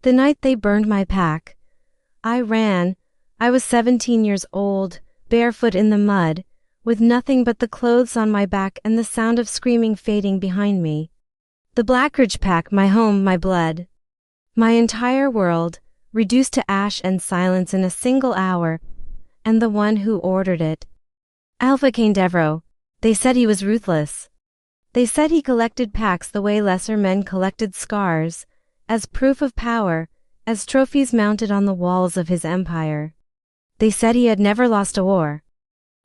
The night they burned my pack, I ran. I was 17 years old, barefoot in the mud, with nothing but the clothes on my back and the sound of screaming fading behind me. The Blackridge pack, my home, my blood. My entire world, reduced to ash and silence in a single hour, and the one who ordered it. Alpha Cain Deveraux. They said he was ruthless. They said he collected packs the way lesser men collected scars, as proof of power, as trophies mounted on the walls of his empire. They said he had never lost a war,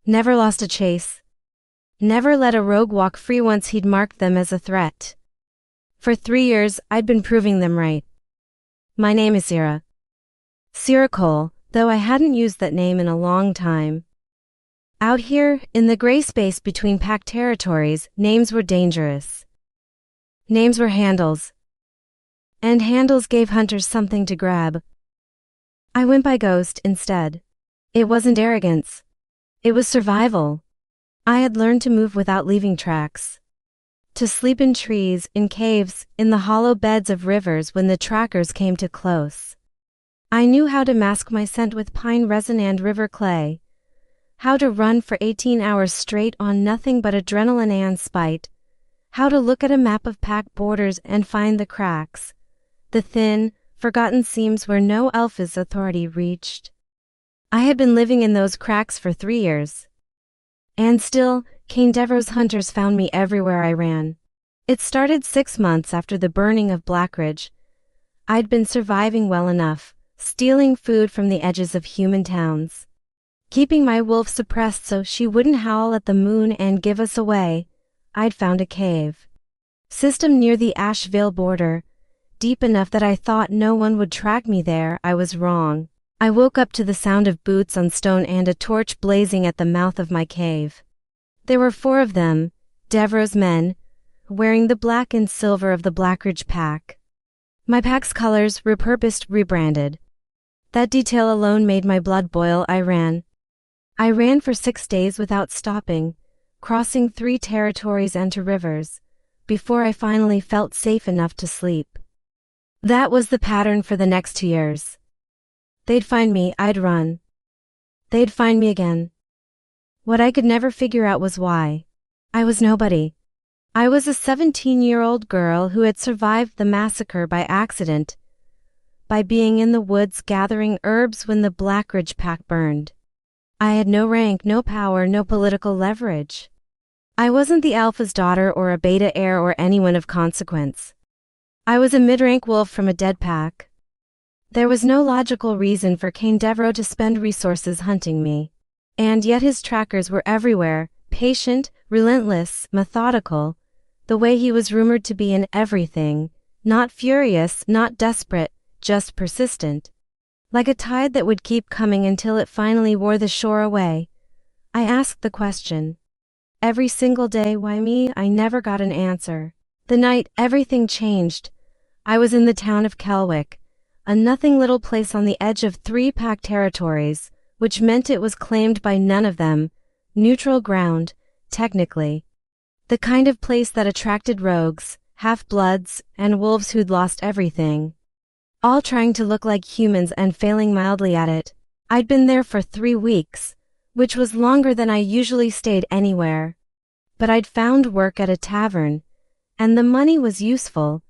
never lost a chase, never let a rogue walk free once he'd marked them as a threat. For 3 years, I'd been proving them right. My name is Sera. Sera Cole, though I hadn't used that name in a long time. Out here, in the gray space between pack territories, names were dangerous. Names were handles. And handles gave hunters something to grab. I went by Ghost instead. It wasn't arrogance. It was survival. I had learned to move without leaving tracks. To sleep in trees, in caves, in the hollow beds of rivers when the trackers came too close. I knew how to mask my scent with pine resin and river clay. How to run for 18 hours straight on nothing but adrenaline and spite. How to look at a map of pack borders and find the cracks. The thin, forgotten seams where no alpha's authority reached. I had been living in those cracks for 3 years. And still, Cain Deveraux' hunters found me everywhere I ran. It started 6 months after the burning of Blackridge. I'd been surviving well enough, stealing food from the edges of human towns. Keeping my wolf suppressed so she wouldn't howl at the moon and give us away. I'd found a cave system near the Asheville border, deep enough that I thought no one would track me there. I was wrong. I woke up to the sound of boots on stone and a torch blazing at the mouth of my cave. There were 4 of them, Deveraux men, wearing the black and silver of the Blackridge pack. My pack's colors, repurposed, rebranded. That detail alone made my blood boil. I ran for 6 days without stopping, crossing 3 territories and 2 rivers, before I finally felt safe enough to sleep. That was the pattern for the next 2 years. They'd find me, I'd run. They'd find me again. What I could never figure out was why. I was nobody. I was a 17-year-old girl who had survived the massacre by accident, by being in the woods gathering herbs when the Blackridge pack burned. I had no rank, no power, no political leverage. I wasn't the Alpha's daughter or a Beta heir or anyone of consequence. I was a mid-rank wolf from a dead pack. There was no logical reason for Cain Deveraux to spend resources hunting me. And yet his trackers were everywhere, patient, relentless, methodical, the way he was rumored to be in everything, not furious, not desperate, just persistent. Like a tide that would keep coming until it finally wore the shore away. I asked the question. Every single day, why me? I never got an answer. The night everything changed, I was in the town of Kelwick, a nothing little place on the edge of 3 pack territories, which meant it was claimed by none of them, neutral ground, technically. The kind of place that attracted rogues, half-bloods, and wolves who'd lost everything. All trying to look like humans and failing mildly at it. I'd been there for 3 weeks, which was longer than I usually stayed anywhere. But I'd found work at a tavern, and the money was useful,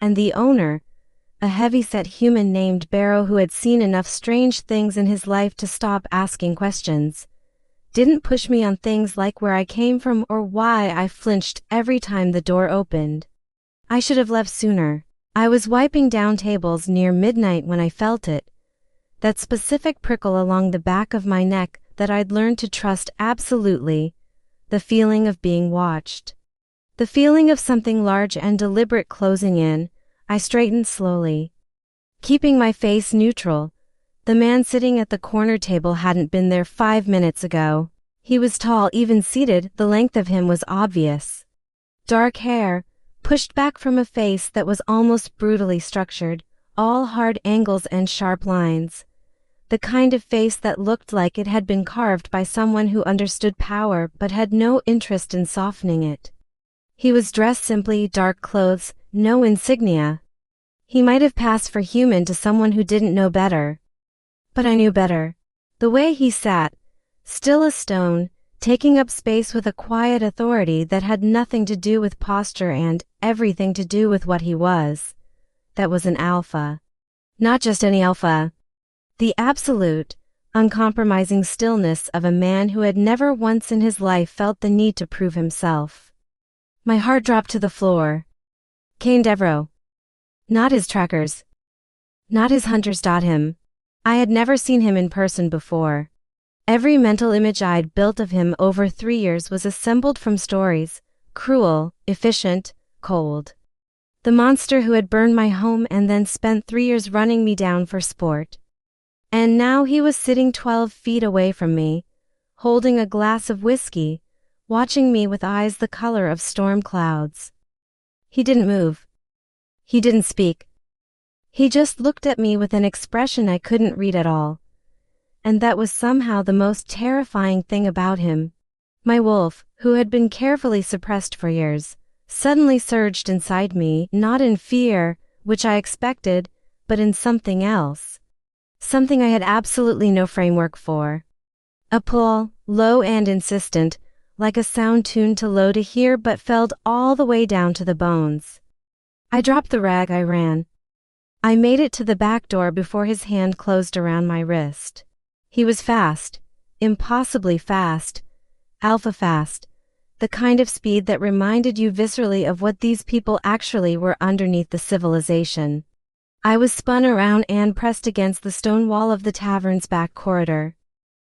and the owner, a heavy-set human named Barrow who had seen enough strange things in his life to stop asking questions, didn't push me on things like where I came from or why I flinched every time the door opened. I should have left sooner. I was wiping down tables near midnight when I felt it, that specific prickle along the back of my neck that I'd learned to trust absolutely, the feeling of being watched. The feeling of something large and deliberate closing in. I straightened slowly, keeping my face neutral. The man sitting at the corner table hadn't been there 5 minutes ago. He was tall, even seated, the length of him was obvious. Dark hair, pushed back from a face that was almost brutally structured, all hard angles and sharp lines. The kind of face that looked like it had been carved by someone who understood power but had no interest in softening it. He was dressed simply, dark clothes, no insignia. He might have passed for human to someone who didn't know better. But I knew better. The way he sat, still as stone, taking up space with a quiet authority that had nothing to do with posture and everything to do with what he was. That was an alpha. Not just any alpha. The absolute, uncompromising stillness of a man who had never once in his life felt the need to prove himself. My heart dropped to the floor. Cain Deveraux. Not his trackers. Not his hunters. Him. I had never seen him in person before. Every mental image I'd built of him over 3 years was assembled from stories, cruel, efficient, cold. The monster who had burned my home and then spent 3 years running me down for sport. And now he was sitting 12 feet away from me, holding a glass of whiskey, watching me with eyes the color of storm clouds. He didn't move. He didn't speak. He just looked at me with an expression I couldn't read at all. And that was somehow the most terrifying thing about him. My wolf, who had been carefully suppressed for years, suddenly surged inside me, not in fear, which I expected, but in something else. Something I had absolutely no framework for. A pull, low and insistent, like a sound tuned to low to hear but felled all the way down to the bones. I dropped the rag. I ran. I made it to the back door before his hand closed around my wrist. He was fast, impossibly fast, alpha fast, the kind of speed that reminded you viscerally of what these people actually were underneath the civilization. I was spun around and pressed against the stone wall of the tavern's back corridor.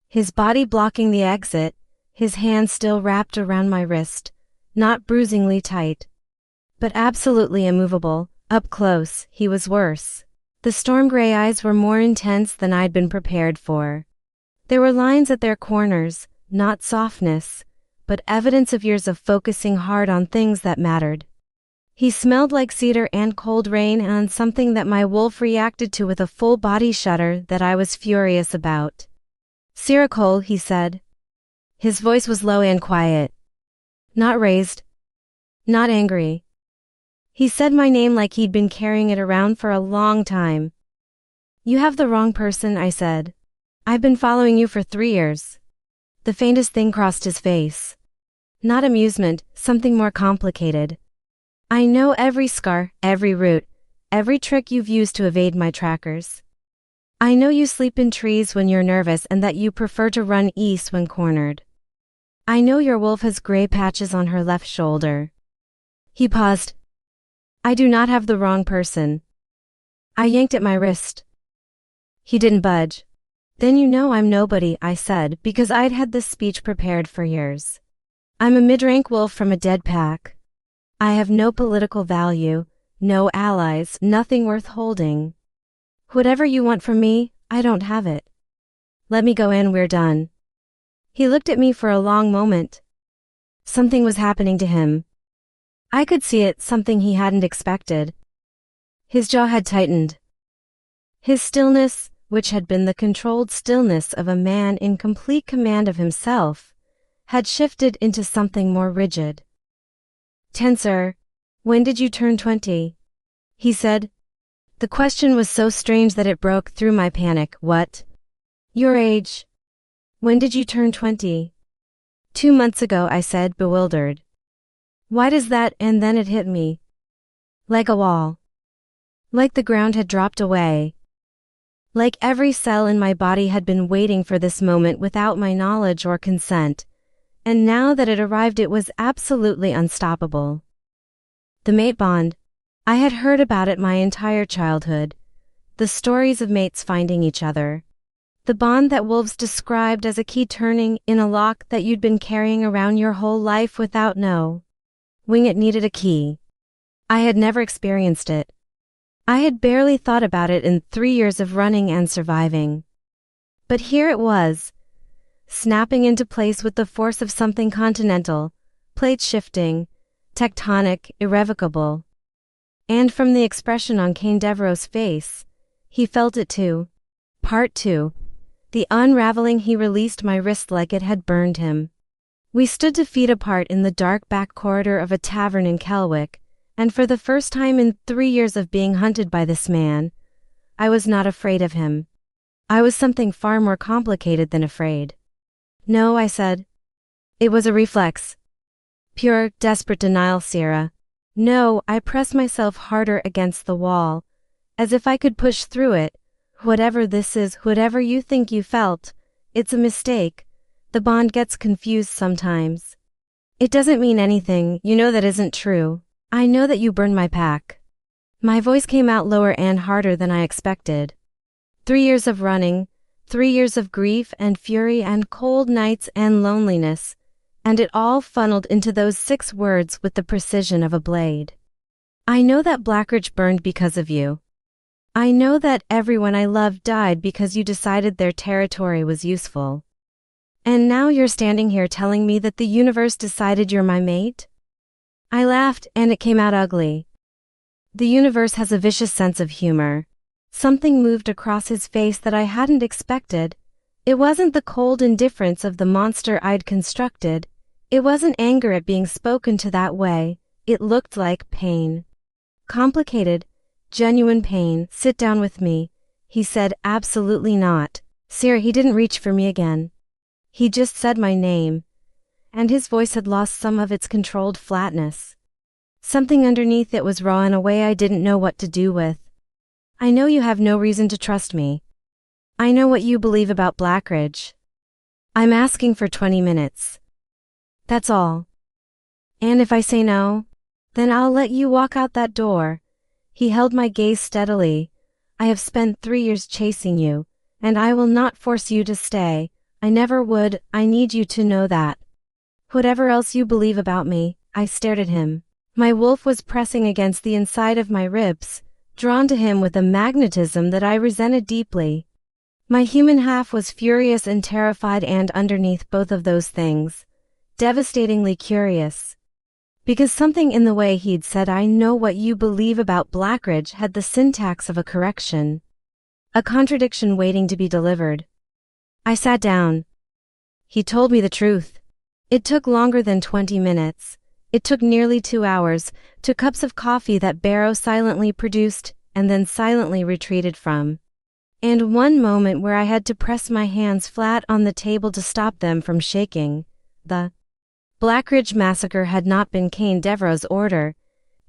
His body blocking the exit, his hand still wrapped around my wrist, not bruisingly tight, but absolutely immovable. Up close, he was worse. The storm gray eyes were more intense than I'd been prepared for. There were lines at their corners, not softness, but evidence of years of focusing hard on things that mattered. He smelled like cedar and cold rain and something that my wolf reacted to with a full body shudder that I was furious about. Sera, he said. His voice was low and quiet. Not raised. Not angry. He said my name like he'd been carrying it around for a long time. You have the wrong person, I said. I've been following you for 3 years. The faintest thing crossed his face. Not amusement, something more complicated. I know every scar, every route, every trick you've used to evade my trackers. I know you sleep in trees when you're nervous and that you prefer to run east when cornered. I know your wolf has gray patches on her left shoulder. He paused. I do not have the wrong person. I yanked at my wrist. He didn't budge. Then you know I'm nobody, I said, because I'd had this speech prepared for years. I'm a mid-rank wolf from a dead pack. I have no political value, no allies, nothing worth holding. Whatever you want from me, I don't have it. Let me go in, we're done. He looked at me for a long moment. Something was happening to him. I could see it, something he hadn't expected. His jaw had tightened. His stillness, which had been the controlled stillness of a man in complete command of himself, had shifted into something more rigid. Tenser, when did you turn 20? He said. The question was so strange that it broke through my panic. What? Your age. When did you turn 20? 2 months ago, I said, bewildered. Why does that? And then it hit me. Like a wall. Like the ground had dropped away. Like every cell in my body had been waiting for this moment without my knowledge or consent, and now that it arrived it was absolutely unstoppable. The mate bond. I had heard about it my entire childhood. The stories of mates finding each other. The bond that wolves described as a key turning in a lock that you'd been carrying around your whole life without knowing it needed a key. I had never experienced it. I had barely thought about it in 3 years of running and surviving. But here it was, snapping into place with the force of something continental, plate shifting, tectonic, irrevocable. And from the expression on Cain Deveraux' face, he felt it too. Part 2. The unraveling. He released my wrist like it had burned him. We stood 2 feet apart in the dark back corridor of a tavern in Kelwick, And for the first time in 3 years of being hunted by this man, I was not afraid of him. I was something far more complicated than afraid. No, I said. It was a reflex. Pure, desperate denial, Sera. No, I pressed myself harder against the wall, as if I could push through it. Whatever this is, whatever you think you felt, it's a mistake. The bond gets confused sometimes. It doesn't mean anything, you know that isn't true. I know that you burned my pack. My voice came out lower and harder than I expected. 3 years of running, 3 years of grief and fury and cold nights and loneliness, and it all funneled into those 6 words with the precision of a blade. I know that Blackridge burned because of you. I know that everyone I loved died because you decided their territory was useful. And now you're standing here telling me that the universe decided you're my mate? I laughed, and it came out ugly. The universe has a vicious sense of humor. Something moved across his face that I hadn't expected. It wasn't the cold indifference of the monster I'd constructed. It wasn't anger at being spoken to that way. It looked like pain. Complicated, genuine pain. Sit down with me, he said. Absolutely not. Sera, he didn't reach for me again. He just said my name, and his voice had lost some of its controlled flatness. Something underneath it was raw in a way I didn't know what to do with. I know you have no reason to trust me. I know what you believe about Blackridge. I'm asking for 20 minutes. That's all. And if I say no, then I'll let you walk out that door. He held my gaze steadily. I have spent 3 years chasing you, and I will not force you to stay. I never would. I need you to know that. Whatever else you believe about me, I stared at him. My wolf was pressing against the inside of my ribs, drawn to him with a magnetism that I resented deeply. My human half was furious and terrified, and underneath both of those things, devastatingly curious. Because something in the way he'd said "I know what you believe about Blackridge" had the syntax of a correction. A contradiction waiting to be delivered. I sat down. He told me the truth. It took longer than 20 minutes. It took nearly 2 hours, 2 cups of coffee that Deveraux silently produced, and then silently retreated from. And one moment where I had to press my hands flat on the table to stop them from shaking. The Blackridge massacre had not been Cain Deveraux's order.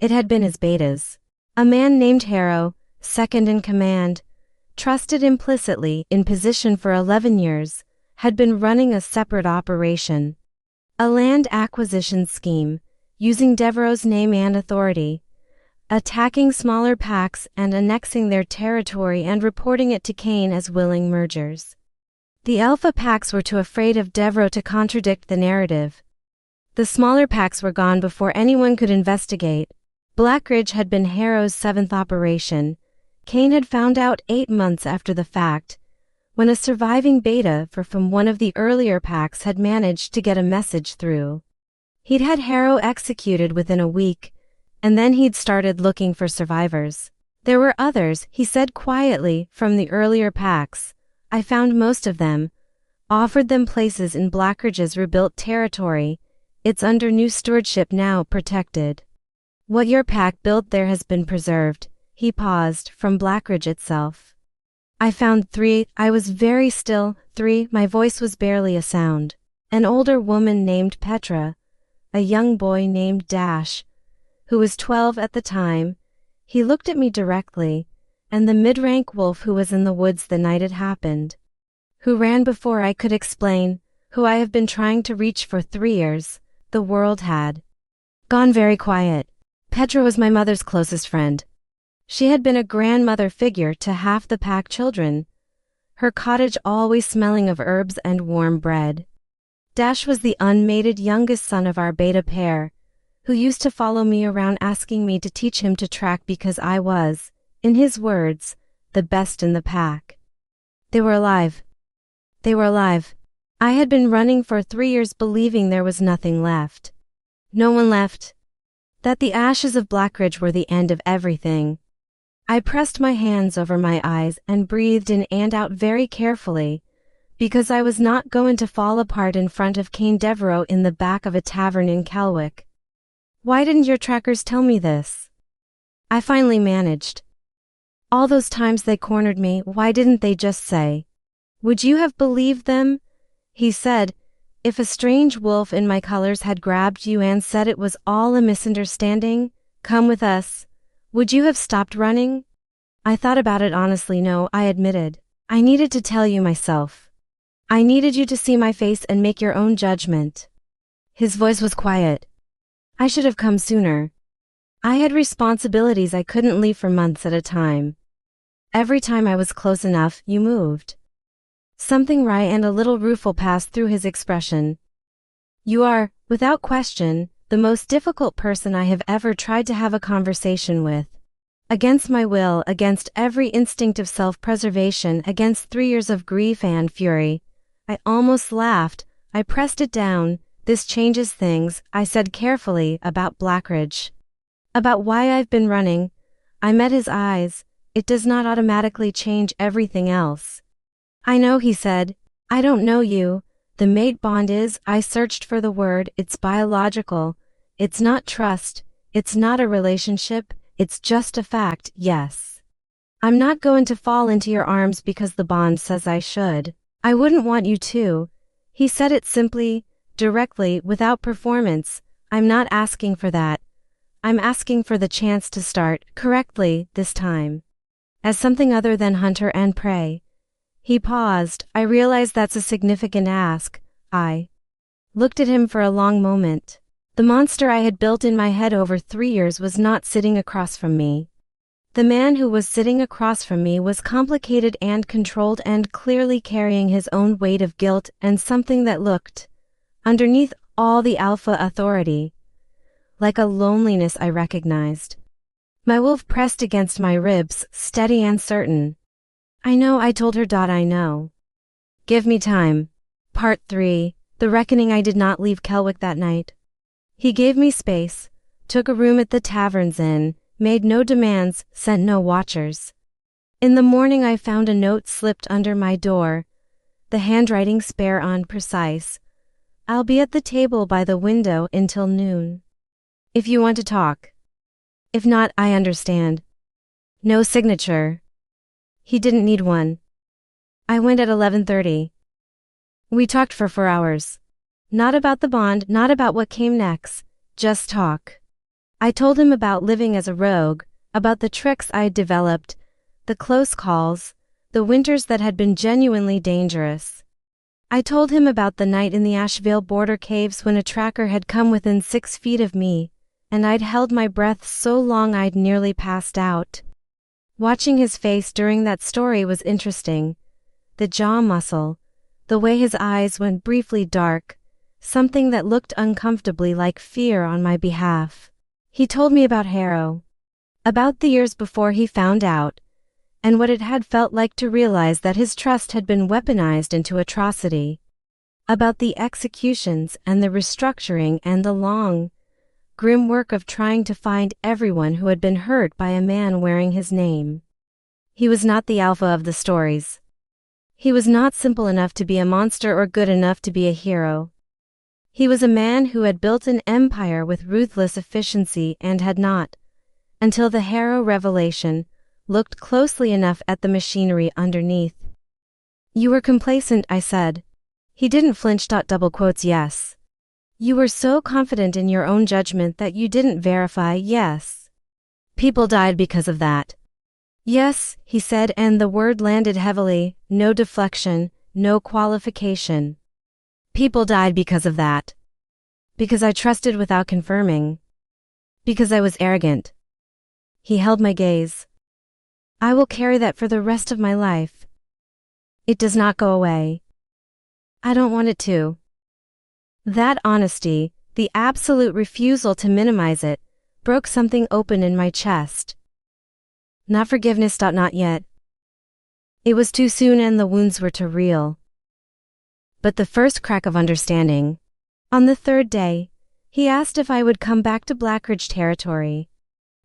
It had been his beta's. A man named Deveraux, second in command, trusted implicitly, in position for 11 years, had been running a separate operation. A land acquisition scheme, using Deveraux's name and authority, attacking smaller packs and annexing their territory and reporting it to Cain as willing mergers. The Alpha packs were too afraid of Deveraux to contradict the narrative. The smaller packs were gone before anyone could investigate. Blackridge had been Deveraux's 7th operation. Cain had found out 8 months after the fact, when a surviving beta from one of the earlier packs had managed to get a message through. He'd had Deveraux executed within a week, and then he'd started looking for survivors. There were others, he said quietly, from the earlier packs. I found most of them, offered them places in Blackridge's rebuilt territory. It's under new stewardship now, protected. What your pack built there has been preserved. He paused. From Blackridge itself. I found 3. I was very still. 3. My voice was barely a sound. An older woman named Petra, a young boy named Dash, who was 12 at the time. He looked at me directly, and the mid-rank wolf who was in the woods the night it happened, who ran before I could explain, who I have been trying to reach for 3 years. The world had gone very quiet. Petra was my mother's closest friend. She had been a grandmother figure to half the pack children, her cottage always smelling of herbs and warm bread. Dash was the unmated youngest son of our beta pair, who used to follow me around asking me to teach him to track because I was, in his words, the best in the pack. They were alive. They were alive. I had been running for 3 years believing there was nothing left. No one left. That the ashes of Blackridge were the end of everything. I pressed my hands over my eyes and breathed in and out very carefully, because I was not going to fall apart in front of Cain Deveraux in the back of a tavern in Kelwick. Why didn't your trackers tell me this? I finally managed. All those times they cornered me, why didn't they just say? Would you have believed them? He said, if a strange wolf in my colors had grabbed you and said it was all a misunderstanding, come with us, would you have stopped running? I thought about it honestly. No, I admitted. I needed to tell you myself. I needed you to see my face and make your own judgment. His voice was quiet. I should have come sooner. I had responsibilities I couldn't leave for months at a time. Every time I was close enough, you moved. Something wry and a little rueful passed through his expression. You are, without question, the most difficult person I have ever tried to have a conversation with. Against my will, against every instinct of self-preservation, against 3 years of grief and fury. I almost laughed. I pressed it down. This changes things, I said carefully, about Blackridge. About why I've been running. I met his eyes. It does not automatically change everything else. I know, he said. I don't know you. The mate bond is, I searched for the word, it's biological. It's not trust. It's not a relationship. It's just a fact, yes. I'm not going to fall into your arms because the bond says I should. I wouldn't want you to. He said it simply, directly, without performance. I'm not asking for that. I'm asking for the chance to start, correctly, this time. As something other than hunter and prey. He paused. I realized that's a significant ask. I looked at him for a long moment. The monster I had built in my head over 3 years was not sitting across from me. The man who was sitting across from me was complicated and controlled and clearly carrying his own weight of guilt and something that looked, underneath all the alpha authority, like a loneliness I recognized. My wolf pressed against my ribs, steady and certain. I know, I told her. I know. Give me time. Part 3. The Reckoning. I did not leave Kelwick that night. He gave me space, took a room at the Tavern's Inn, made no demands, sent no watchers. In the morning I found a note slipped under my door, the handwriting spare on precise. I'll be at the table by the window until noon. If you want to talk. If not, I understand. No signature. He didn't need one. I went at 11:30. We talked for 4 hours. Not about the bond, not about what came next, just talk. I told him about living as a rogue, about the tricks I'd developed, the close calls, the winters that had been genuinely dangerous. I told him about the night in the Asheville border caves when a tracker had come within 6 feet of me, and I'd held my breath so long I'd nearly passed out. Watching his face during that story was interesting. The jaw muscle, the way his eyes went briefly dark, something that looked uncomfortably like fear on my behalf. He told me about Harrow, about the years before he found out, and what it had felt like to realize that his trust had been weaponized into atrocity, about the executions and the restructuring and the long, grim work of trying to find everyone who had been hurt by a man wearing his name. He was not the alpha of the stories. He was not simple enough to be a monster or good enough to be a hero. He was a man who had built an empire with ruthless efficiency and had not, until the Harrow revelation, looked closely enough at the machinery underneath. You were complacent, I said. He didn't flinch. Double quotes. Yes. You were so confident in your own judgment that you didn't verify. Yes. People died because of that. Yes, he said, and the word landed heavily, no deflection, no qualification. People died because of that. Because I trusted without confirming. Because I was arrogant. He held my gaze. I will carry that for the rest of my life. It does not go away. I don't want it to. That honesty, the absolute refusal to minimize it, broke something open in my chest. Not forgiveness. Not yet. It was too soon and the wounds were too real. But the first crack of understanding. On the 3rd day, he asked if I would come back to Blackridge territory.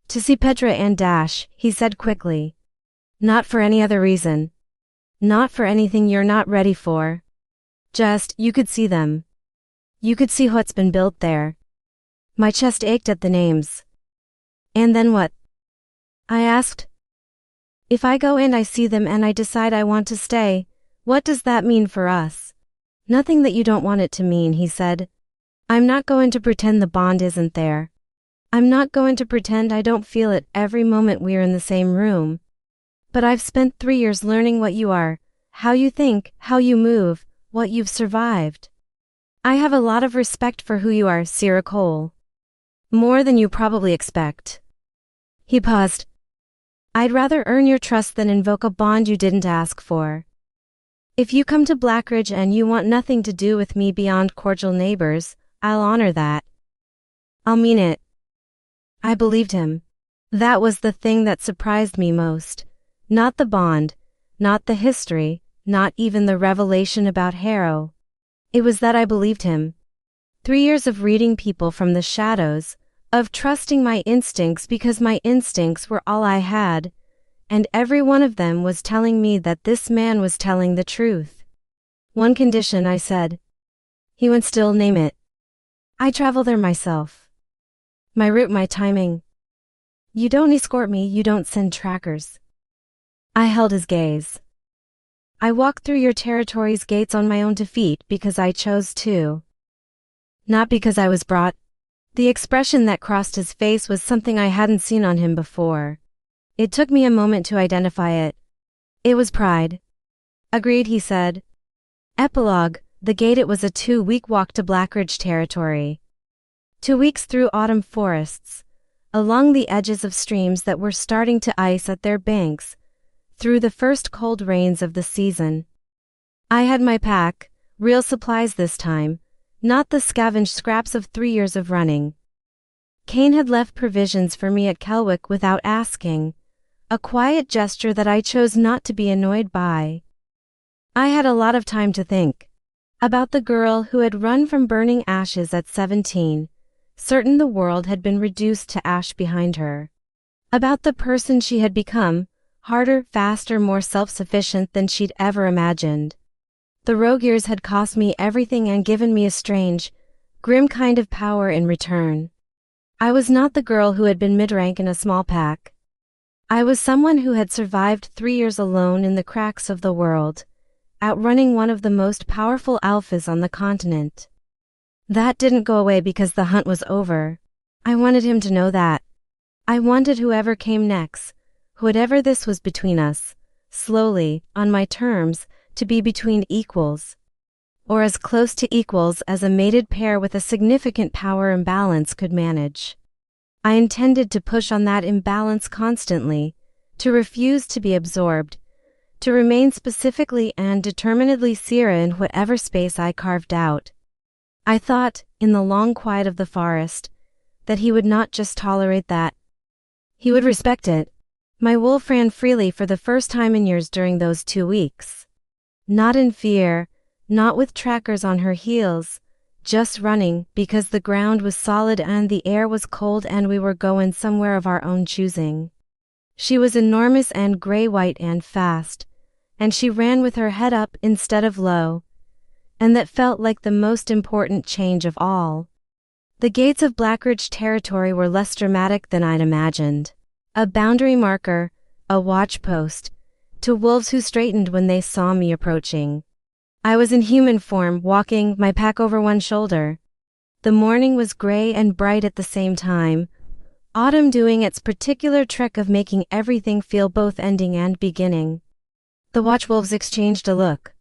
To see Petra and Dash, he said quickly. Not for any other reason. Not for anything you're not ready for. Just, you could see them. You could see what's been built there. My chest ached at the names. And then what? I asked. If I go and I see them and I decide I want to stay, what does that mean for us? Nothing that you don't want it to mean, he said. I'm not going to pretend the bond isn't there. I'm not going to pretend I don't feel it every moment we're in the same room. But I've spent 3 years learning what you are, how you think, how you move, what you've survived. I have a lot of respect for who you are, Sera Cole. More than you probably expect. He paused. I'd rather earn your trust than invoke a bond you didn't ask for. If you come to Blackridge and you want nothing to do with me beyond cordial neighbors, I'll honor that. I'll mean it. I believed him. That was the thing that surprised me most. Not the bond, not the history, not even the revelation about Harrow. It was that I believed him. 3 years of reading people from the shadows, of trusting my instincts because my instincts were all I had, and every one of them was telling me that this man was telling the truth. One condition, I said. He would still name it. I travel there myself. My route, my timing. You don't escort me, you don't send trackers. I held his gaze. I walked through your territory's gates on my own feet because I chose to. Not because I was brought. The expression that crossed his face was something I hadn't seen on him before. It took me a moment to identify it. It was pride. Agreed, he said. Epilogue, the gate. It was a 2-week walk to Blackridge territory. 2 weeks through autumn forests, along the edges of streams that were starting to ice at their banks, through the first cold rains of the season. I had my pack, real supplies this time, not the scavenged scraps of 3 years of running. Cain had left provisions for me at Kelwick without asking, a quiet gesture that I chose not to be annoyed by. I had a lot of time to think. About the girl who had run from burning ashes at 17, certain the world had been reduced to ash behind her. About the person she had become, harder, faster, more self-sufficient than she'd ever imagined. The rogue years had cost me everything and given me a strange, grim kind of power in return. I was not the girl who had been mid-rank in a small pack. I was someone who had survived 3 years alone in the cracks of the world, outrunning one of the most powerful alphas on the continent. That didn't go away because the hunt was over. I wanted him to know that. I wanted whoever came next, whatever this was between us, slowly, on my terms, to be between equals. Or as close to equals as a mated pair with a significant power imbalance could manage. I intended to push on that imbalance constantly, to refuse to be absorbed, to remain specifically and determinedly Sera in whatever space I carved out. I thought, in the long quiet of the forest, that he would not just tolerate that. He would respect it. My wolf ran freely for the first time in years during those 2 weeks. Not in fear, not with trackers on her heels, just running because the ground was solid and the air was cold and we were going somewhere of our own choosing. She was enormous and gray-white and fast, and she ran with her head up instead of low, and that felt like the most important change of all. The gates of Blackridge territory were less dramatic than I'd imagined. A boundary marker, a watch post, to wolves who straightened when they saw me approaching. I was in human form, walking, my pack over one shoulder. The morning was gray and bright at the same time, autumn doing its particular trick of making everything feel both ending and beginning. The watchwolves exchanged a look.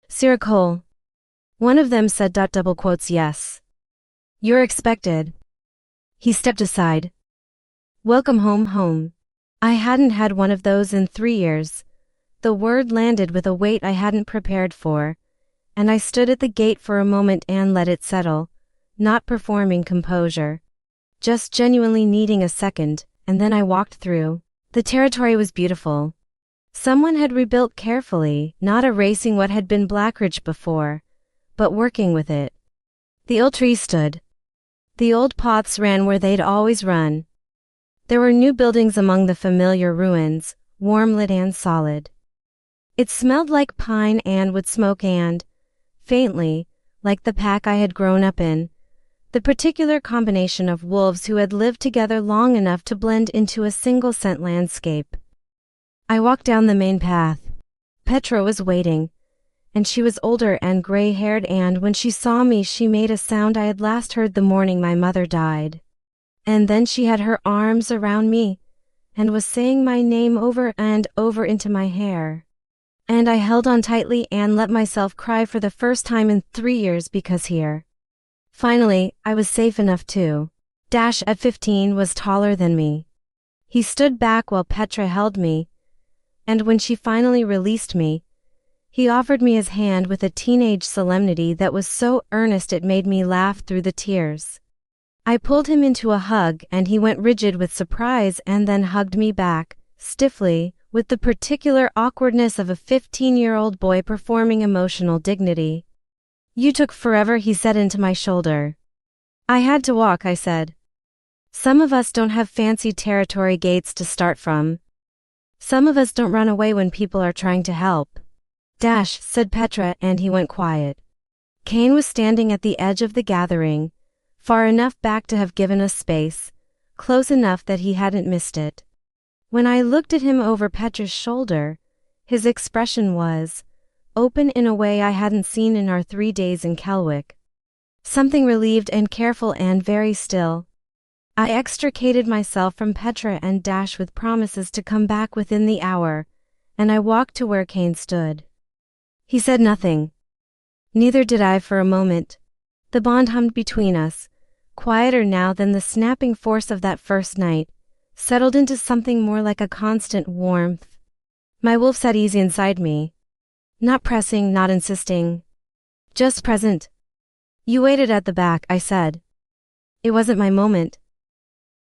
Sera Cole. One of them said double quotes yes. You're expected. He stepped aside. Welcome home. I hadn't had one of those in 3 years. The word landed with a weight I hadn't prepared for, and I stood at the gate for a moment and let it settle, not performing composure, just genuinely needing a second, and then I walked through. The territory was beautiful. Someone had rebuilt carefully, not erasing what had been Blackridge before, but working with it. The old trees stood. The old paths ran where they'd always run. There were new buildings among the familiar ruins, warm-lit and solid. It smelled like pine and wood smoke and, faintly, like the pack I had grown up in, the particular combination of wolves who had lived together long enough to blend into a single scent landscape. I walked down the main path. Petra was waiting, and she was older and gray-haired, and when she saw me she made a sound I had last heard the morning my mother died. And then she had her arms around me, and was saying my name over and over into my hair. And I held on tightly and let myself cry for the first time in 3 years because here. Finally, I was safe enough too. Dash at 15 was taller than me. He stood back while Petra held me, and when she finally released me, he offered me his hand with a teenage solemnity that was so earnest it made me laugh through the tears. I pulled him into a hug and he went rigid with surprise and then hugged me back, stiffly, with the particular awkwardness of a 15-year-old boy performing emotional dignity. "You took forever," he said into my shoulder. "I had to walk," I said. "Some of us don't have fancy territory gates to start from. Some of us don't run away when people are trying to help." "Dash," said Petra, and he went quiet. Cain was standing at the edge of the gathering, far enough back to have given us space, close enough that he hadn't missed it. When I looked at him over Petra's shoulder, his expression was open in a way I hadn't seen in our 3 days in Kelwick. Something relieved and careful and very still. I extricated myself from Petra and Dash with promises to come back within the hour, and I walked to where Cain stood. He said nothing. Neither did I for a moment. The bond hummed between us, quieter now than the snapping force of that first night, settled into something more like a constant warmth. My wolf sat easy inside me. Not pressing, not insisting. Just present. "You waited at the back," I said. It wasn't my moment.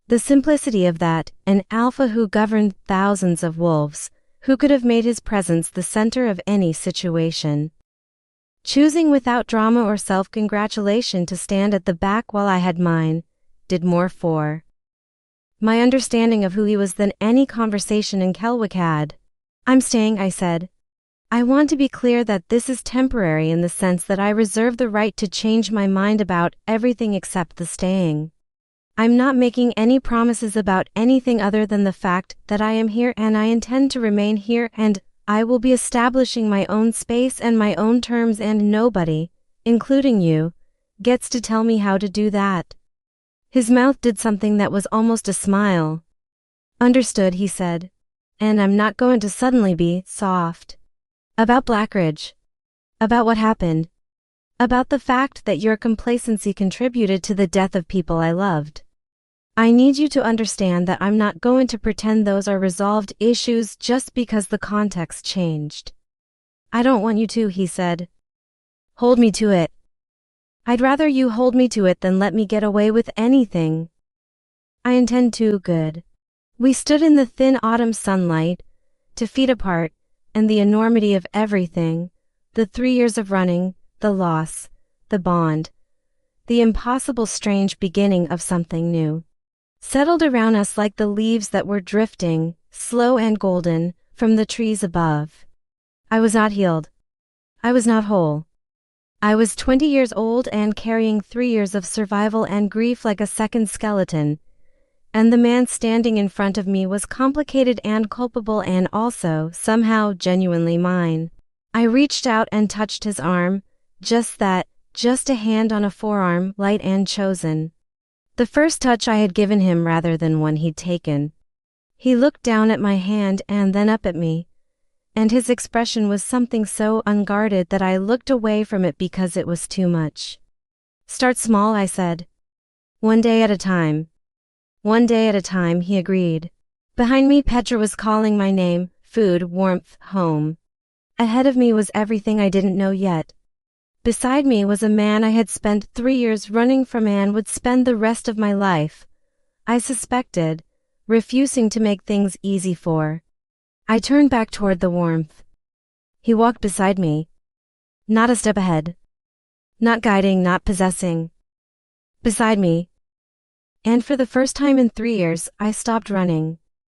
The simplicity of that, an alpha who governed thousands of wolves, who could have made his presence the center of any situation. Choosing without drama or self-congratulation to stand at the back while I had mine, did more for my understanding of who he was than any conversation in Kelwick had. "I'm staying," I said. "I want to be clear that this is temporary in the sense that I reserve the right to change my mind about everything except the staying. I'm not making any promises about anything other than the fact that I am here and I intend to remain here, and I will be establishing my own space and my own terms, and nobody, including you, gets to tell me how to do that." His mouth did something that was almost a smile. "Understood," he said. "And I'm not going to suddenly be soft. About Blackridge. About what happened. About the fact that your complacency contributed to the death of people I loved. I need you to understand that I'm not going to pretend those are resolved issues just because the context changed." "I don't want you to," he said. "Hold me to it. I'd rather you hold me to it than let me get away with anything." "I intend to." "Good." We stood in the thin autumn sunlight, 2 feet apart, and the enormity of everything, the 3 years of running, the loss, the bond, the impossible strange beginning of something new, settled around us like the leaves that were drifting, slow and golden, from the trees above. I was not healed. I was not whole. I was 20 years old and carrying 3 years of survival and grief like a second skeleton, and the man standing in front of me was complicated and culpable and also, somehow, genuinely mine. I reached out and touched his arm, just that, just a hand on a forearm, light and chosen. The first touch I had given him rather than one he'd taken. He looked down at my hand and then up at me, and his expression was something so unguarded that I looked away from it because it was too much. "Start small," I said. "One day at a time." "One day at a time," he agreed. Behind me Petra was calling my name, food, warmth, home. Ahead of me was everything I didn't know yet. Beside me was a man I had spent 3 years running from and would spend the rest of my life, I suspected, refusing to make things easy for. I turned back toward the warmth. He walked beside me. Not a step ahead. Not guiding, not possessing. Beside me. And for the first time in 3 years, I stopped running.